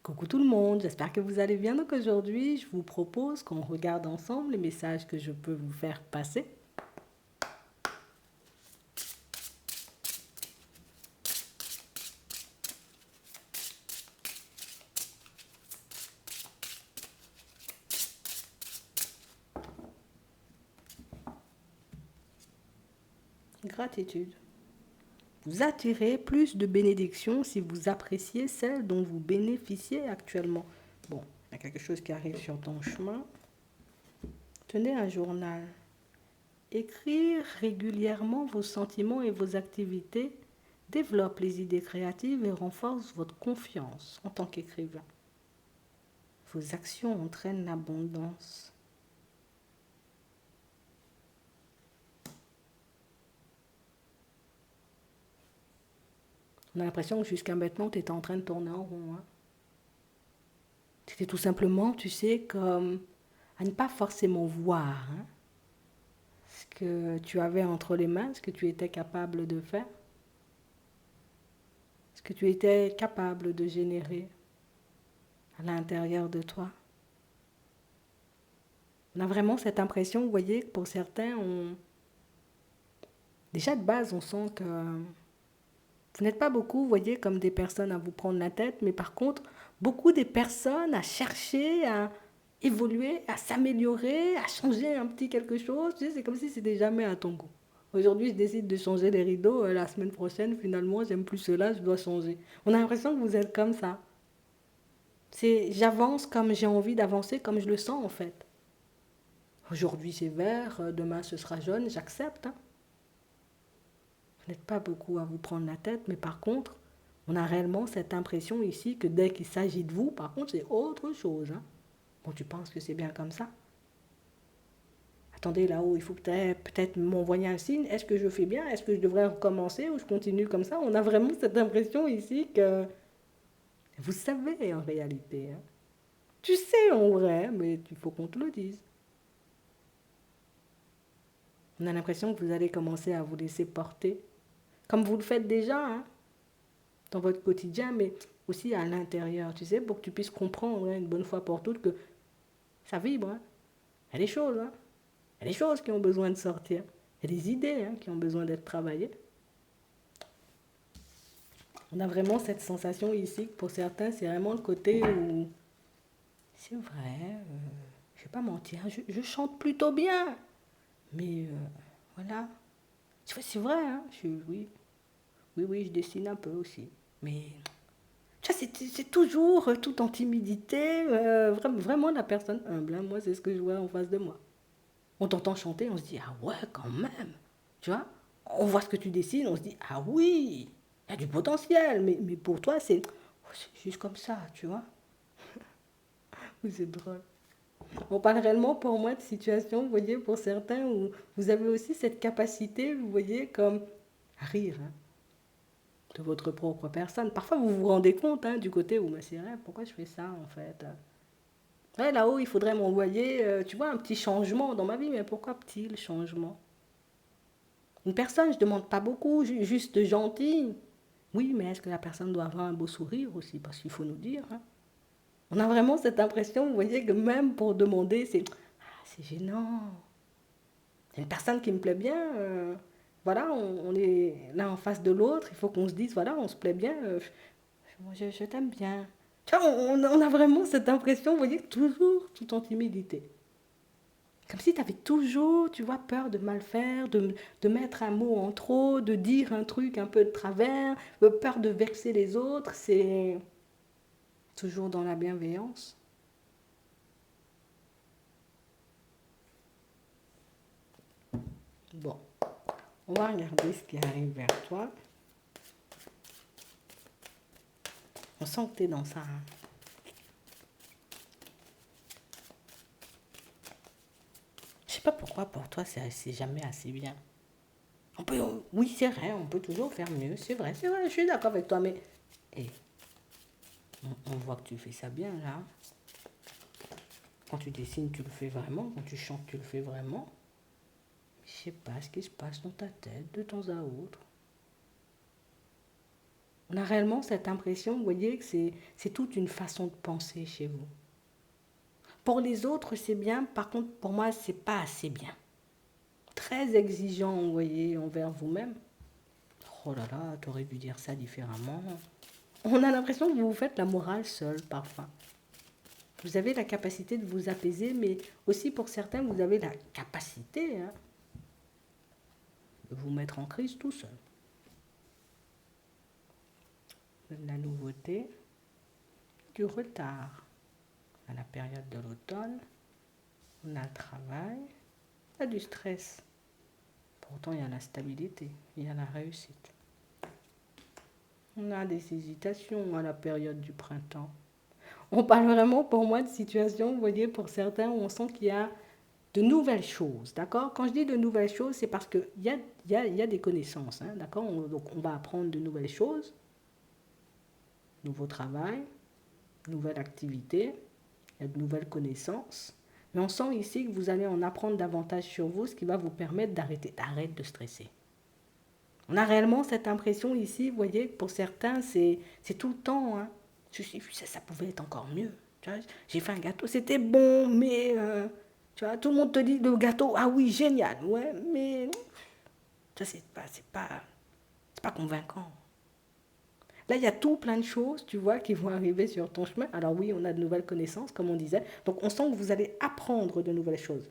Coucou tout le monde, j'espère que vous allez bien. Donc aujourd'hui, je vous propose qu'on regarde ensemble les messages que je peux vous faire passer. Gratitude. Vous attirez plus de bénédictions si vous appréciez celles dont vous bénéficiez actuellement. Bon, il y a quelque chose qui arrive sur ton chemin. Tenez un journal. Écrire régulièrement vos sentiments et vos activités développe les idées créatives et renforce votre confiance en tant qu'écrivain. Vos actions entraînent l'abondance. On a l'impression que jusqu'à maintenant, tu étais en train de tourner en rond. Hein. C'était tout simplement, tu sais, comme à ne pas forcément voir hein, ce que tu avais entre les mains, ce que tu étais capable de faire, ce que tu étais capable de générer à l'intérieur de toi. On a vraiment cette impression, vous voyez, que pour certains, déjà de base, on sent que vous n'êtes pas beaucoup, vous voyez, comme des personnes à vous prendre la tête, mais par contre, beaucoup des personnes à chercher, à évoluer, à s'améliorer, à changer un petit quelque chose. Tu sais, c'est comme si c'était jamais à ton goût. Aujourd'hui, je décide de changer les rideaux. La semaine prochaine, finalement, j'aime plus cela, je dois changer. On a l'impression que vous êtes comme ça. C'est j'avance comme j'ai envie d'avancer, comme je le sens en fait. Aujourd'hui, c'est vert, demain, ce sera jaune, j'accepte. Hein. Vous n'êtes pas beaucoup à vous prendre la tête, mais par contre, on a réellement cette impression ici que dès qu'il s'agit de vous, par contre, c'est autre chose. Hein. Bon, tu penses que c'est bien comme ça? Attendez, là-haut, il faut peut-être m'envoyer un signe. Est-ce que je fais bien? Est-ce que je devrais recommencer ou je continue comme ça? On a vraiment cette impression ici que vous savez en réalité. Hein. Tu sais en vrai, mais il faut qu'on te le dise. On a l'impression que vous allez commencer à vous laisser porter, comme vous le faites déjà, hein, dans votre quotidien, mais aussi à l'intérieur, tu sais, pour que tu puisses comprendre hein, une bonne fois pour toutes que ça vibre. Hein. Il y a des choses, hein. Il y a des choses qui ont besoin de sortir. Il y a des idées hein, qui ont besoin d'être travaillées. On a vraiment cette sensation ici que pour certains, c'est vraiment le côté où c'est vrai, je ne vais pas mentir, je chante plutôt bien. Mais voilà. C'est vrai, hein, oui, oui, je dessine un peu aussi. Mais tu vois, c'est toujours tout en timidité, vraiment la personne humble. Hein, moi, c'est ce que je vois en face de moi. On t'entend chanter, on se dit, ah ouais, quand même. Tu vois, on voit ce que tu dessines, on se dit, ah oui, il y a du potentiel. Mais pour toi, c'est juste comme ça, tu vois. Oui, c'est drôle. On parle réellement pour moi de situations, vous voyez, pour certains où vous avez aussi cette capacité, vous voyez, comme à rire hein, de votre propre personne. Parfois, vous vous rendez compte hein, du côté où, mais c'est vrai, pourquoi je fais ça en fait ouais, là-haut, il faudrait m'envoyer, tu vois, un petit changement dans ma vie, mais pourquoi petit le changement? Une personne, je ne demande pas beaucoup, juste gentille. Oui, mais est-ce que la personne doit avoir un beau sourire aussi? Parce qu'il faut nous dire. Hein. On a vraiment cette impression, vous voyez, que même pour demander, c'est gênant. C'est une personne qui me plaît bien. Voilà, on est l'un en face de l'autre. Il faut qu'on se dise, voilà, on se plaît bien. Je t'aime bien. Tu vois, on a vraiment cette impression, vous voyez, toujours tout en timidité. Comme si tu avais toujours, tu vois, peur de mal faire, de mettre un mot en trop, de dire un truc un peu de travers, peur de vexer les autres. C'est toujours dans la bienveillance. Bon, on va regarder ce qui arrive vers toi. On sent que tu es dans ça. Hein. Je sais pas pourquoi pour toi c'est jamais assez bien. On peut, oui, c'est vrai, on peut toujours faire mieux. C'est vrai, je suis d'accord avec toi, mais hey, on voit que tu fais ça bien là. Quand tu dessines, tu le fais vraiment. Quand tu chantes, tu le fais vraiment. Je sais pas ce qui se passe dans ta tête de temps à autre. On a réellement cette impression, vous voyez, que c'est toute une façon de penser chez vous. Pour les autres, c'est bien, par contre, pour moi, c'est pas assez bien. Très exigeant, vous voyez, envers vous-même. Oh là là, t'aurais dû dire ça différemment. On a l'impression que vous vous faites la morale seule, parfois. Vous avez la capacité de vous apaiser, mais aussi pour certains, vous avez la capacité de vous mettre en crise tout seul. La nouveauté, du retard. À la période de l'automne, on a le travail, il y a du stress. Pourtant, il y a la stabilité, il y a la réussite. On a des hésitations à la période du printemps. On parle vraiment pour moi de situation, vous voyez, pour certains, où on sent qu'il y a de nouvelles choses, d'accord? Quand je dis de nouvelles choses, c'est parce qu'il y a des connaissances, hein, d'accord? Donc on va apprendre de nouvelles choses, nouveau travail, nouvelle activité, il y a de nouvelles connaissances. Mais on sent ici que vous allez en apprendre davantage sur vous, ce qui va vous permettre d'arrêter de stresser. On a réellement cette impression ici, vous voyez, pour certains, c'est tout le temps. Hein. Ça pouvait être encore mieux. Tu vois, j'ai fait un gâteau, c'était bon, mais tu vois, tout le monde te dit le gâteau, ah oui, génial, ouais, mais ça, c'est pas convaincant. Là, il y a tout plein de choses, tu vois, qui vont arriver sur ton chemin. Alors oui, on a de nouvelles connaissances, comme on disait. Donc on sent que vous allez apprendre de nouvelles choses.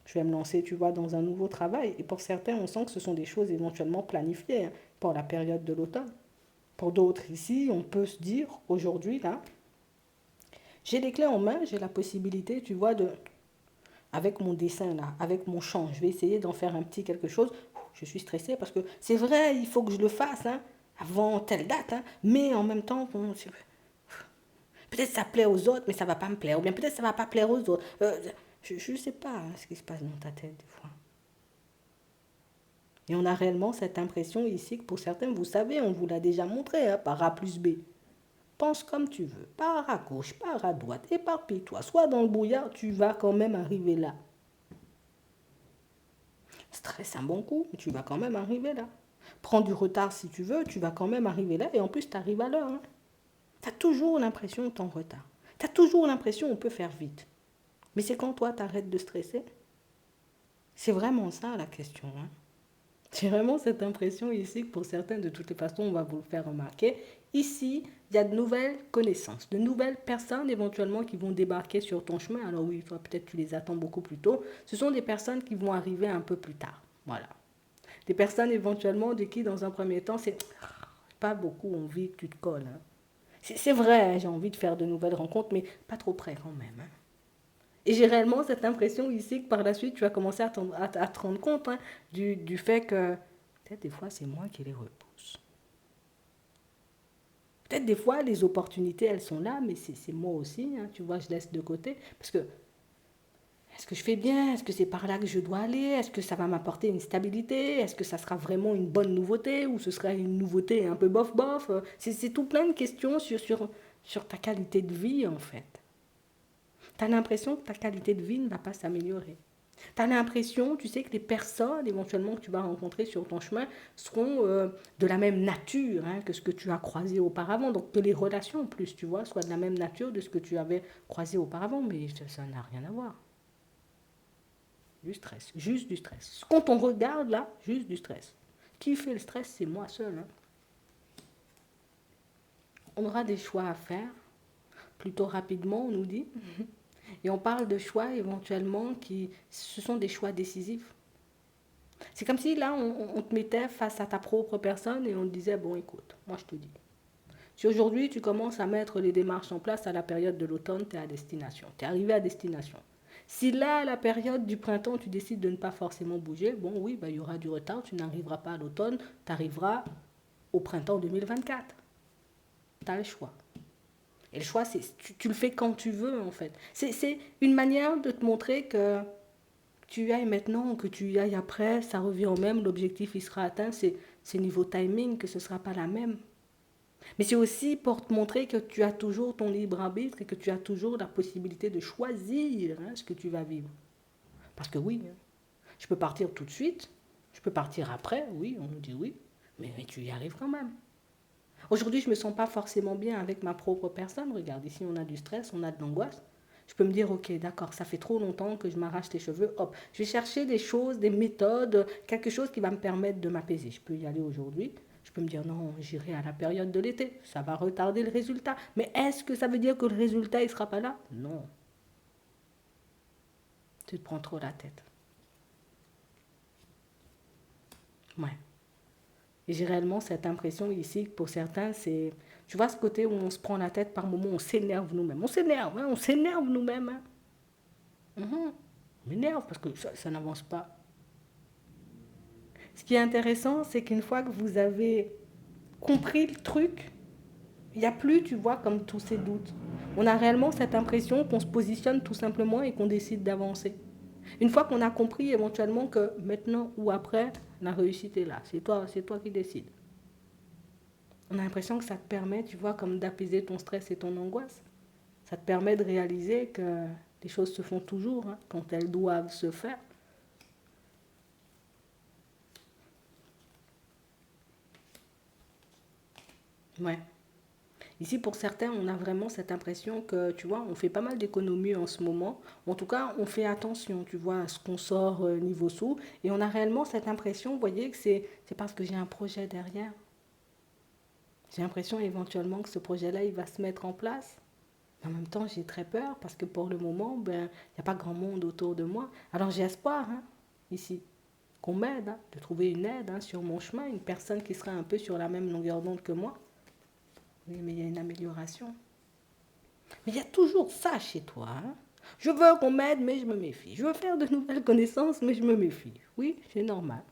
Je vais me lancer, tu vois, dans un nouveau travail. Et pour certains, on sent que ce sont des choses éventuellement planifiées hein, pour la période de l'automne. Pour d'autres ici, on peut se dire, aujourd'hui, là, j'ai les clés en main, j'ai la possibilité, tu vois, avec mon dessin, là, avec mon champ, je vais essayer d'en faire un petit quelque chose. Je suis stressée parce que c'est vrai, il faut que je le fasse, hein, avant telle date, hein, mais en même temps, bon, peut-être ça plaît aux autres, mais ça va pas me plaire. Ou bien peut-être ça va pas plaire aux autres. Je ne sais pas hein, ce qui se passe dans ta tête des fois. Et on a réellement cette impression ici que pour certains, vous savez, on vous l'a déjà montré, hein, par A plus B. Pense comme tu veux, pars à gauche, pars à droite, éparpille-toi. Soit dans le brouillard, tu vas quand même arriver là. Stresse un bon coup, mais tu vas quand même arriver là. Prends du retard si tu veux, tu vas quand même arriver là. Et en plus, tu arrives à l'heure. Hein. Tu as toujours l'impression que tu es en retard. Tu as toujours l'impression qu'on peut faire vite. Mais c'est quand toi, tu arrêtes de stresser. C'est vraiment ça la question. Hein. J'ai vraiment cette impression ici que pour certains, de toutes les façons, on va vous le faire remarquer. Ici, il y a de nouvelles connaissances, de nouvelles personnes éventuellement qui vont débarquer sur ton chemin. Alors oui, toi peut-être tu les attends beaucoup plus tôt. Ce sont des personnes qui vont arriver un peu plus tard. Voilà. Des personnes éventuellement de qui, dans un premier temps, c'est pas beaucoup envie que tu te colles. Hein. C'est vrai, hein, j'ai envie de faire de nouvelles rencontres, mais pas trop près quand même. Hein. Et j'ai réellement cette impression ici que par la suite, tu vas commencer à te rendre compte hein, du fait que peut-être des fois, c'est moi qui les repousse. Peut-être des fois, les opportunités, elles sont là, mais c'est moi aussi, hein, tu vois, je laisse de côté. Parce que, est-ce que je fais bien? Est-ce que c'est par là que je dois aller? Est-ce que ça va m'apporter une stabilité? Est-ce que ça sera vraiment une bonne nouveauté? Ou ce sera une nouveauté un peu bof-bof? C'est tout plein de questions sur ta qualité de vie, en fait. Tu as l'impression que ta qualité de vie ne va pas s'améliorer. Tu as l'impression, tu sais, que les personnes éventuellement que tu vas rencontrer sur ton chemin seront de la même nature hein, que ce que tu as croisé auparavant. Donc que les relations en plus, tu vois, soient de la même nature de ce que tu avais croisé auparavant. Mais ça n'a rien à voir. Du stress, juste du stress. Quand on regarde là, juste du stress. Qui fait le stress, c'est moi seul. Hein. On aura des choix à faire, plutôt rapidement, on nous dit. Et on parle de choix éventuellement qui, ce sont des choix décisifs. C'est comme si là, on te mettait face à ta propre personne et on te disait, bon écoute, moi je te dis, si aujourd'hui tu commences à mettre les démarches en place à la période de l'automne, tu es à destination, tu es arrivé à destination. Si là, à la période du printemps, tu décides de ne pas forcément bouger, bon oui, bah, il y aura du retard, tu n'arriveras pas à l'automne, tu arriveras au printemps 2024. Tu as le choix. Et le choix, c'est tu le fais quand tu veux en fait. C'est une manière de te montrer que tu y ailles maintenant ou que tu y ailles après, ça revient au même, l'objectif il sera atteint, c'est niveau timing que ce ne sera pas la même. Mais c'est aussi pour te montrer que tu as toujours ton libre arbitre et que tu as toujours la possibilité de choisir hein, ce que tu vas vivre. Parce que oui, hein, je peux partir tout de suite, je peux partir après, oui, on nous dit oui, mais tu y arrives quand même. Aujourd'hui, je ne me sens pas forcément bien avec ma propre personne. Regarde, ici, on a du stress, on a de l'angoisse. Je peux me dire, ok, d'accord, ça fait trop longtemps que je m'arrache les cheveux. Hop, je vais chercher des choses, des méthodes, quelque chose qui va me permettre de m'apaiser. Je peux y aller aujourd'hui. Je peux me dire, non, j'irai à la période de l'été. Ça va retarder le résultat. Mais est-ce que ça veut dire que le résultat, il ne sera pas là? Non. Tu te prends trop la tête. Ouais. Et j'ai réellement cette impression ici que pour certains, c'est... Tu vois ce côté où on se prend la tête par moments, on s'énerve nous-mêmes. On s'énerve nous-mêmes. Hein. Mhm. On m'énerve parce que ça n'avance pas. Ce qui est intéressant, c'est qu'une fois que vous avez compris le truc, il n'y a plus, tu vois, comme tous ces doutes. On a réellement cette impression qu'on se positionne tout simplement et qu'on décide d'avancer. Une fois qu'on a compris éventuellement que maintenant ou après, la réussite est là. C'est toi qui décides. On a l'impression que ça te permet, tu vois, comme d'apaiser ton stress et ton angoisse. Ça te permet de réaliser que les choses se font toujours hein, quand elles doivent se faire. Ouais. Ici, pour certains, on a vraiment cette impression que, tu vois, on fait pas mal d'économies en ce moment. En tout cas, on fait attention, tu vois, à ce qu'on sort niveau sous. Et on a réellement cette impression, vous voyez, que c'est parce que j'ai un projet derrière. J'ai l'impression éventuellement que ce projet-là, il va se mettre en place. Mais en même temps, j'ai très peur parce que pour le moment, ben, il n'y a pas grand monde autour de moi. Alors j'ai espoir, hein, ici, qu'on m'aide, hein, de trouver une aide hein, sur mon chemin, une personne qui sera un peu sur la même longueur d'onde que moi. Oui, mais il y a une amélioration. Mais il y a toujours ça chez toi. Hein. Je veux qu'on m'aide, mais je me méfie. Je veux faire de nouvelles connaissances, mais je me méfie. Oui, c'est normal.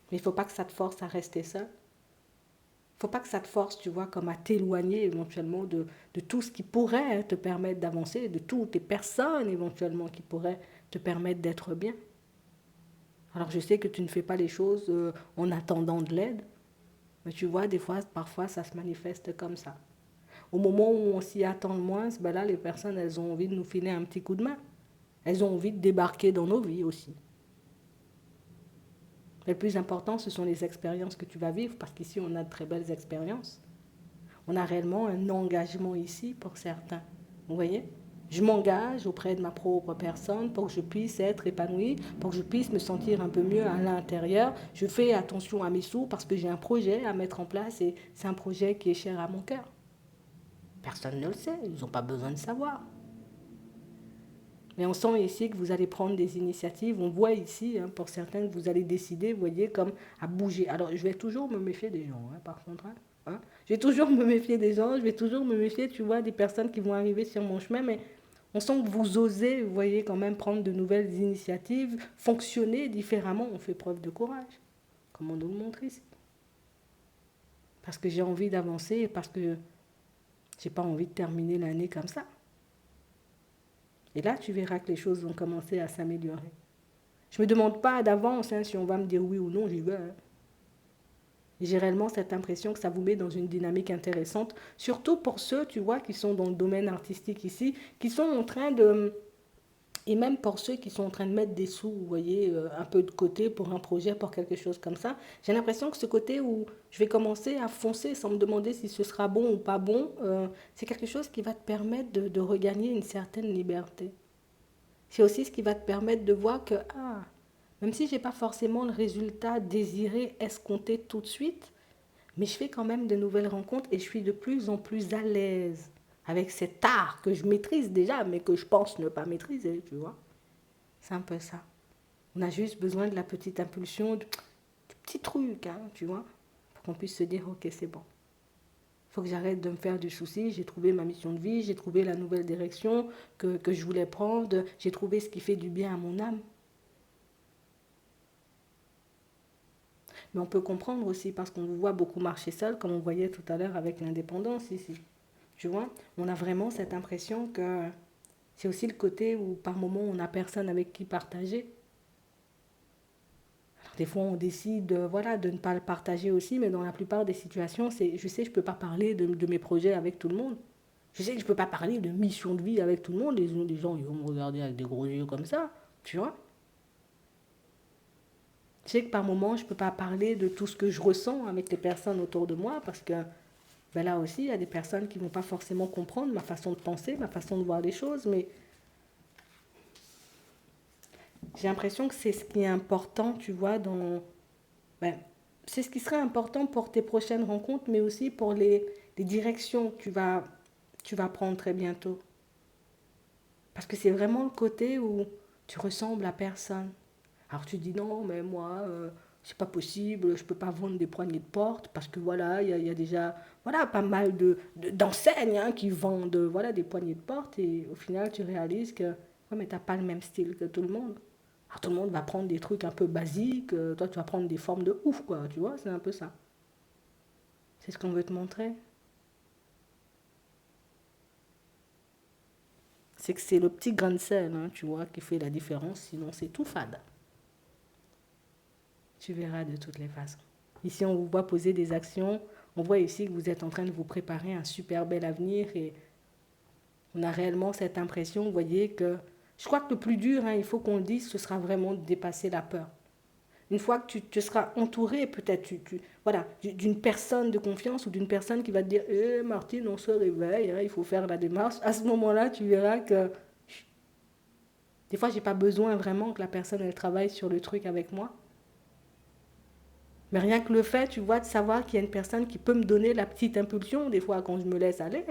Mais il ne faut pas que ça te force à rester seul. Il ne faut pas que ça te force, tu vois, comme à t'éloigner éventuellement de tout ce qui pourrait te permettre d'avancer, de toutes les personnes éventuellement qui pourraient te permettre d'être bien. Alors je sais que tu ne fais pas les choses en attendant de l'aide, mais tu vois, des fois, parfois, ça se manifeste comme ça. Au moment où on s'y attend le moins, ben là, les personnes, elles ont envie de nous filer un petit coup de main. Elles ont envie de débarquer dans nos vies aussi. Mais le plus important, ce sont les expériences que tu vas vivre, parce qu'ici, on a de très belles expériences. On a réellement un engagement ici pour certains. Vous voyez? Je m'engage auprès de ma propre personne pour que je puisse être épanouie, pour que je puisse me sentir un peu mieux à l'intérieur. Je fais attention à mes sous parce que j'ai un projet à mettre en place et c'est un projet qui est cher à mon cœur. Personne ne le sait, ils n'ont pas besoin de savoir. Mais on sent ici que vous allez prendre des initiatives. On voit ici, hein, pour certains, que vous allez décider, vous voyez, comme à bouger. Alors, je vais toujours me méfier des gens, hein, par contre. Hein. Je vais toujours me méfier des gens, je vais toujours me méfier, tu vois, des personnes qui vont arriver sur mon chemin. Mais on sent que vous osez, vous voyez, quand même prendre de nouvelles initiatives, fonctionner différemment. On fait preuve de courage, comme on nous le montre ici. Parce que j'ai envie d'avancer et parce que j'ai pas envie de terminer l'année comme ça. Et là, tu verras que les choses vont commencer à s'améliorer. Je ne me demande pas d'avance hein, si on va me dire oui ou non, j'y vais. Hein. Et j'ai réellement cette impression que ça vous met dans une dynamique intéressante, surtout pour ceux, tu vois, qui sont dans le domaine artistique ici, qui sont en train de... Et même pour ceux qui sont en train de mettre des sous, vous voyez, un peu de côté pour un projet, pour quelque chose comme ça, j'ai l'impression que ce côté où je vais commencer à foncer sans me demander si ce sera bon ou pas bon, c'est quelque chose qui va te permettre de regagner une certaine liberté. C'est aussi ce qui va te permettre de voir que, ah, même si je n'ai pas forcément le résultat désiré, escompté tout de suite, mais je fais quand même de nouvelles rencontres et je suis de plus en plus à l'aise avec cet art que je maîtrise déjà, mais que je pense ne pas maîtriser, tu vois. C'est un peu ça. On a juste besoin de la petite impulsion, du petit truc, hein, tu vois, pour qu'on puisse se dire, ok, c'est bon. Il faut que j'arrête de me faire du souci. J'ai trouvé ma mission de vie, j'ai trouvé la nouvelle direction que je voulais prendre, j'ai trouvé ce qui fait du bien à mon âme. Mais on peut comprendre aussi parce qu'on vous voit beaucoup marcher seul, comme on voyait tout à l'heure avec l'indépendance ici. Tu vois, on a vraiment cette impression que c'est aussi le côté où par moment on n'a personne avec qui partager. Alors, des fois on décide voilà, de ne pas le partager aussi, mais dans la plupart des situations, c'est, je sais que je ne peux pas parler de mes projets avec tout le monde. Je sais que je ne peux pas parler de mission de vie avec tout le monde. Les gens ils vont me regarder avec des gros yeux comme ça, tu vois. Je sais que par moments, je ne peux pas parler de tout ce que je ressens avec les personnes autour de moi parce que ben là aussi, il y a des personnes qui ne vont pas forcément comprendre ma façon de penser, ma façon de voir les choses, mais j'ai l'impression que c'est ce qui est important, tu vois, ben, c'est ce qui serait important pour tes prochaines rencontres, mais aussi pour les directions que tu vas prendre très bientôt. Parce que c'est vraiment le côté où tu ressembles à personne. Alors tu dis non, mais moi, c'est pas possible, je peux pas vendre des poignées de porte parce que voilà, il y a déjà voilà, pas mal d'enseignes hein, qui vendent voilà, des poignées de porte et au final tu réalises que ouais, mais t'as pas le même style que tout le monde. Alors tout le monde va prendre des trucs un peu basiques, toi tu vas prendre des formes de ouf, quoi, tu vois, c'est un peu ça. C'est ce qu'on veut te montrer. C'est que c'est le petit grain de sel, hein, tu vois, qui fait la différence, sinon c'est tout fade. Tu verras de toutes les façons. Ici, on vous voit poser des actions. On voit ici que vous êtes en train de vous préparer un super bel avenir et on a réellement cette impression, vous voyez, que je crois que le plus dur, hein, il faut qu'on le dise, ce sera vraiment de dépasser la peur. Une fois que tu te seras entouré peut-être voilà, d'une personne de confiance ou d'une personne qui va te dire Martine, on se réveille, hein, il faut faire la démarche. À ce moment-là, tu verras que des fois, j'ai pas besoin vraiment que la personne elle travaille sur le truc avec moi. Mais rien que le fait, tu vois, de savoir qu'il y a une personne qui peut me donner la petite impulsion, des fois quand je me laisse aller,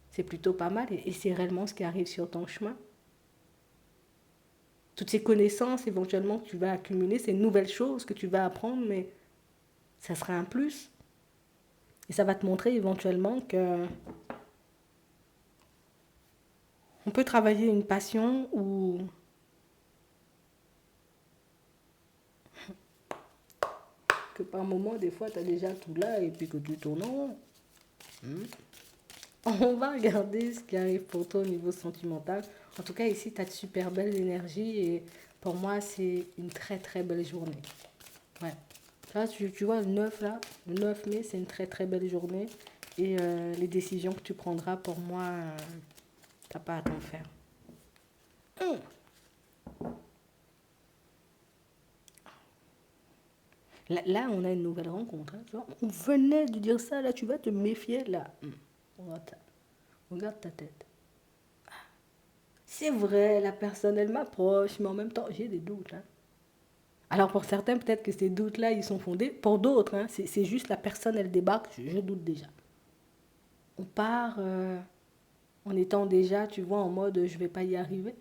c'est plutôt pas mal et c'est réellement ce qui arrive sur ton chemin. Toutes ces connaissances éventuellement que tu vas accumuler, ces nouvelles choses que tu vas apprendre, mais ça sera un plus. Et ça va te montrer éventuellement que on peut travailler une passion ou que par moment, des fois, tu as déjà tout là et puis que tu tournes en rond. On va regarder ce qui arrive pour toi au niveau sentimental. En tout cas, ici, tu as de super belles énergies et pour moi, c'est une très très belle journée. Ouais. Là, tu vois, le 9 là, le 9 mai, c'est une très très belle journée et les décisions que tu prendras, pour moi, t'as pas à t'en faire. Hum. Là, on a une nouvelle rencontre. Hein, tu vois. On venait de dire ça, là, tu vas te méfier, là. Regarde ta tête. C'est vrai, la personne, elle m'approche, mais en même temps, j'ai des doutes. Hein. Alors pour certains, peut-être que ces doutes-là, ils sont fondés. Pour d'autres, hein, c'est juste la personne, elle débarque, je doute déjà. On part en étant déjà, tu vois, en mode je vais pas y arriver.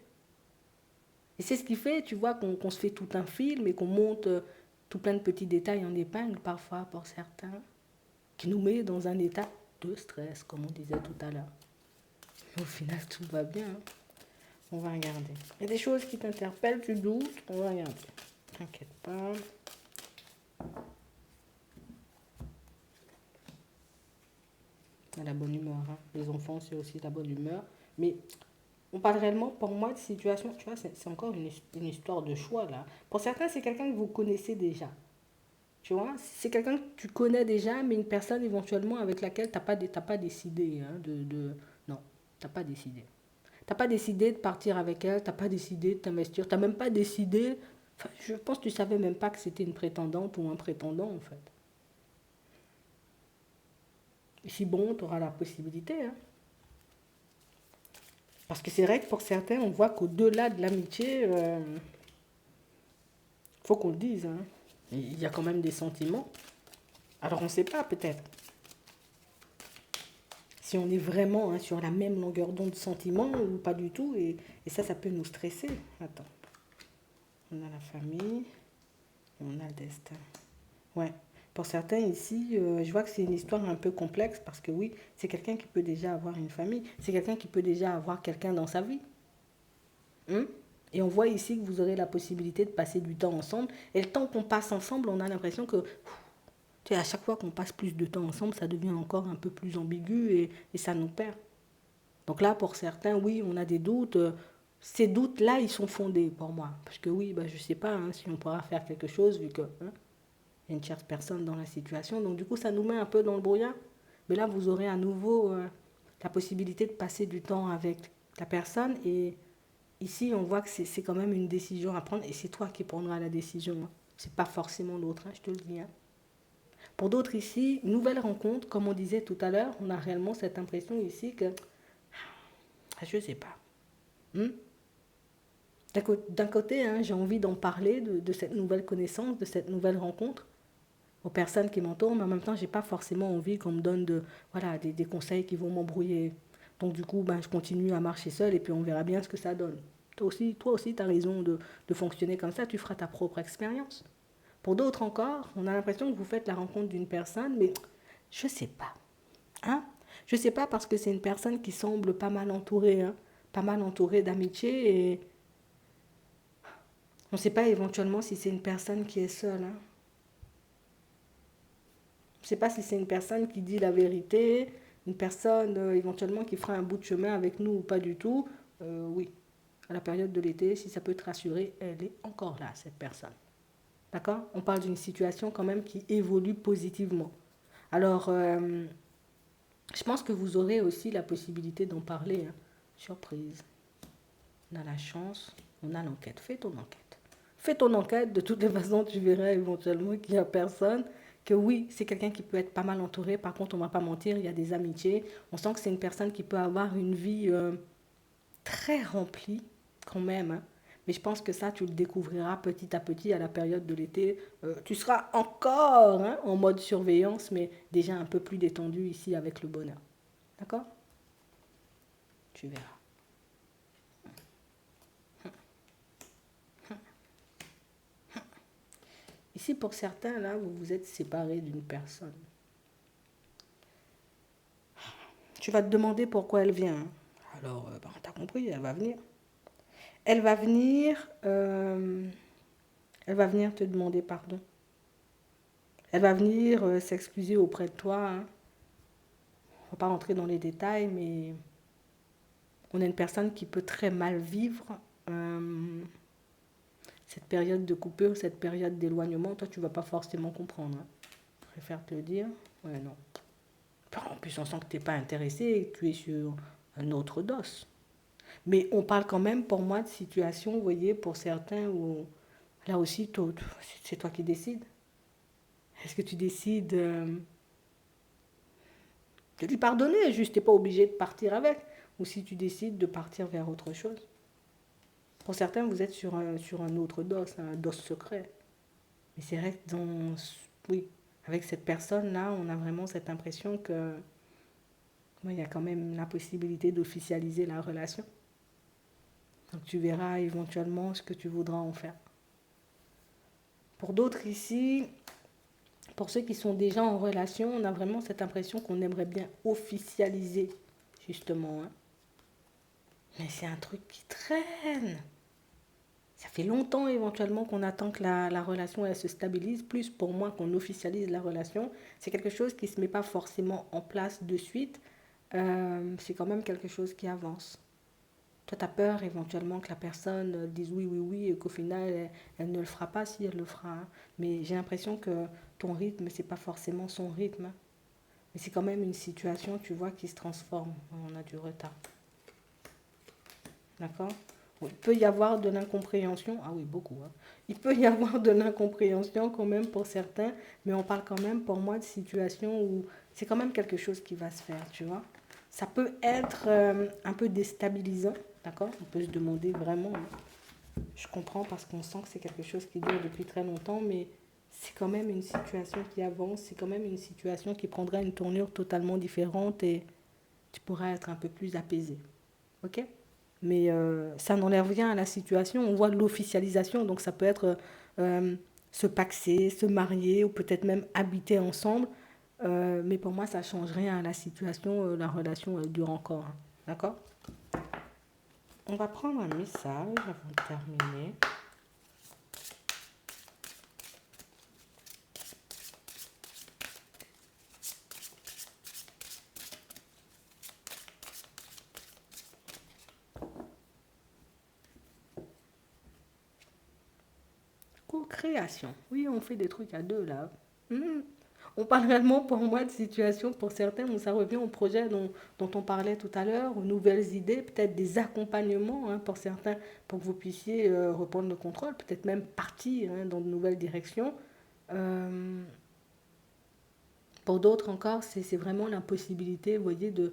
Et c'est ce qui fait, tu vois, qu'on se fait tout un film et qu'on monte tout plein de petits détails en épingle, parfois pour certains, qui nous met dans un état de stress, comme on disait tout à l'heure. Mais au final, tout va bien. Hein. On va regarder. Il y a des choses qui t'interpellent, tu doutes, on va regarder. T'inquiète pas. La bonne humeur. Hein. Les enfants, c'est aussi la bonne humeur. Mais on parle réellement, pour moi, de situation, tu vois, c'est encore une histoire de choix, là. Pour certains, c'est quelqu'un que vous connaissez déjà. Tu vois, c'est quelqu'un que tu connais déjà, mais une personne éventuellement avec laquelle t'as pas décidé hein, Non, t'as pas décidé. T'as pas décidé de partir avec elle, t'as pas décidé de t'investir, t'as même pas décidé... Enfin, je pense que tu savais même pas que c'était une prétendante ou un prétendant, en fait. Et si bon, tu auras la possibilité, hein. Parce que c'est vrai que pour certains, on voit qu'au-delà de l'amitié, faut qu'on le dise, hein. Il y a quand même des sentiments. Alors on ne sait pas peut-être si on est vraiment hein, sur la même longueur d'onde de sentiments ou pas du tout. Et ça peut nous stresser. Attends. On a la famille et on a le destin. Ouais. Pour certains ici, je vois que c'est une histoire un peu complexe parce que oui, c'est quelqu'un qui peut déjà avoir une famille. C'est quelqu'un qui peut déjà avoir quelqu'un dans sa vie. Hein. Et on voit ici que vous aurez la possibilité de passer du temps ensemble. Et le temps qu'on passe ensemble, on a l'impression que tu sais, à chaque fois qu'on passe plus de temps ensemble, ça devient encore un peu plus ambigu et ça nous perd. Donc là, pour certains, oui, on a des doutes. Ces doutes-là, ils sont fondés pour moi. Parce que oui, bah, je ne sais pas hein, si on pourra faire quelque chose vu que hein, y a une tierce personne dans la situation. Donc du coup, ça nous met un peu dans le brouillard. Mais là, vous aurez à nouveau la possibilité de passer du temps avec la personne. Et ici, on voit que c'est quand même une décision à prendre. Et c'est toi qui prendras la décision. Hein. C'est pas forcément l'autre, hein, je te le dis. Hein. Pour d'autres ici, nouvelle rencontre, comme on disait tout à l'heure, on a réellement cette impression ici que, je sais pas. Hmm. D'un côté, hein, j'ai envie d'en parler de cette nouvelle connaissance, de cette nouvelle rencontre aux personnes qui m'entourent, mais en même temps, j'ai pas forcément envie qu'on me donne voilà, des conseils qui vont m'embrouiller. Donc du coup, ben, je continue à marcher seule et puis on verra bien ce que ça donne. Toi aussi tu as raison de fonctionner comme ça, tu feras ta propre expérience. Pour d'autres encore, on a l'impression que vous faites la rencontre d'une personne, mais je sais pas. Hein? Je sais pas parce que c'est une personne qui semble pas mal entourée, hein? Pas mal entourée d'amitié et on ne sait pas éventuellement si c'est une personne qui est seule. Hein? Je ne sais pas si c'est une personne qui dit la vérité, une personne éventuellement qui fera un bout de chemin avec nous ou pas du tout. Oui, à la période de l'été, si ça peut te rassurer, elle est encore là, cette personne. D'accord? On parle d'une situation quand même qui évolue positivement. Alors, je pense que vous aurez aussi la possibilité d'en parler. Hein. Surprise. On a la chance, on a l'enquête. Fais ton enquête. Fais ton enquête, de toutes les façons, tu verras éventuellement qu'il n'y a personne. Que oui, c'est quelqu'un qui peut être pas mal entouré. Par contre, on ne va pas mentir, il y a des amitiés. On sent que c'est une personne qui peut avoir une vie très remplie quand même. Hein. Mais je pense que ça, tu le découvriras petit à petit à la période de l'été. Tu seras encore hein, en mode surveillance, mais déjà un peu plus détendu ici avec le bonheur. D'accord? Tu verras. Ici, pour certains, là, vous vous êtes séparés d'une personne. Tu vas te demander pourquoi elle vient. Hein. Alors, t'as compris, elle va venir. Elle va venir, elle va venir te demander pardon. Elle va venir s'excuser auprès de toi. Hein. On ne va pas rentrer dans les détails, mais on a une personne qui peut très mal vivre cette période de coupure, cette période d'éloignement. Toi, tu ne vas pas forcément comprendre. Hein. Je préfère te le dire. Ouais, non. En plus, on sent que tu n'es pas intéressé et que tu es sur un autre dos. Mais on parle quand même, pour moi, de situation, vous voyez, pour certains où, là aussi, c'est toi qui décides. Est-ce que tu décides de lui pardonner, juste, tu n'es pas obligé de partir avec, ou si tu décides de partir vers autre chose. Pour certains, vous êtes sur un autre dos, un dos secret. Mais c'est vrai que oui, avec cette personne-là, on a vraiment cette impression que il y a quand même la possibilité d'officialiser la relation. Donc tu verras éventuellement ce que tu voudras en faire. Pour d'autres ici, pour ceux qui sont déjà en relation, on a vraiment cette impression qu'on aimerait bien officialiser, justement. Hein. Mais c'est un truc qui traîne. Ça fait longtemps éventuellement qu'on attend que la relation elle se stabilise, plus pour moi qu'on officialise la relation. C'est quelque chose qui ne se met pas forcément en place de suite. C'est quand même quelque chose qui avance. Toi, tu as peur éventuellement que la personne dise oui, oui, oui, et qu'au final, elle ne le fera pas si elle le fera. Hein. Mais j'ai l'impression que ton rythme, c'est pas forcément son rythme. Hein. Mais c'est quand même une situation, tu vois, qui se transforme. On a du retard. D'accord? Il peut y avoir de l'incompréhension. Ah oui, beaucoup. Hein. Il peut y avoir de l'incompréhension quand même pour certains, mais on parle quand même pour moi de situations où c'est quand même quelque chose qui va se faire, tu vois. Ça peut être un peu déstabilisant, d'accord? On peut se demander vraiment. Hein. Je comprends parce qu'on sent que c'est quelque chose qui dure depuis très longtemps, mais c'est quand même une situation qui avance, c'est quand même une situation qui prendra une tournure totalement différente et tu pourras être un peu plus apaisé. Ok? Mais ça n'enlève rien à la situation. On voit l'officialisation, donc ça peut être se paxer, se marier ou peut-être même habiter ensemble. Mais pour moi, ça ne change rien à la situation. La relation elle dure encore. Hein. D'accord? On va prendre un message avant de terminer. Co-création. Oui, on fait des trucs à deux là. On parle réellement pour moi de situation pour certains où ça revient au projet dont on parlait tout à l'heure, aux nouvelles idées, peut-être des accompagnements hein, pour certains, pour que vous puissiez reprendre le contrôle, peut-être même partir hein, dans de nouvelles directions. Euh, pour d'autres encore, c'est vraiment l'impossibilité, vous voyez, de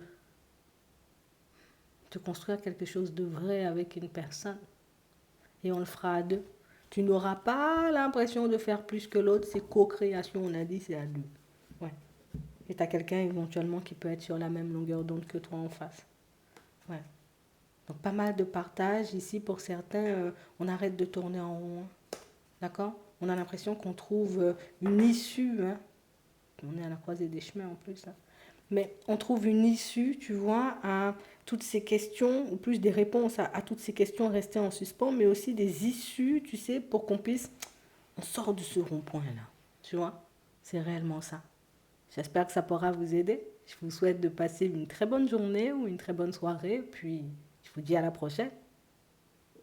construire quelque chose de vrai avec une personne. Et on le fera à deux. Tu n'auras pas l'impression de faire plus que l'autre, c'est co-création, on a dit, c'est à deux. Ouais. Et tu as quelqu'un éventuellement qui peut être sur la même longueur d'onde que toi en face. Ouais. Donc pas mal de partage ici pour certains. On arrête de tourner en rond. Hein. D'accord. On a l'impression qu'on trouve une issue. Hein. On est à la croisée des chemins en plus. Hein. Mais on trouve une issue, tu vois, à toutes ces questions, ou plus des réponses à toutes ces questions restées en suspens, mais aussi des issues, tu sais, pour qu'on puisse... On sort de ce rond-point-là. Tu vois. C'est réellement ça. J'espère que ça pourra vous aider. Je vous souhaite de passer une très bonne journée ou une très bonne soirée. Puis, je vous dis à la prochaine.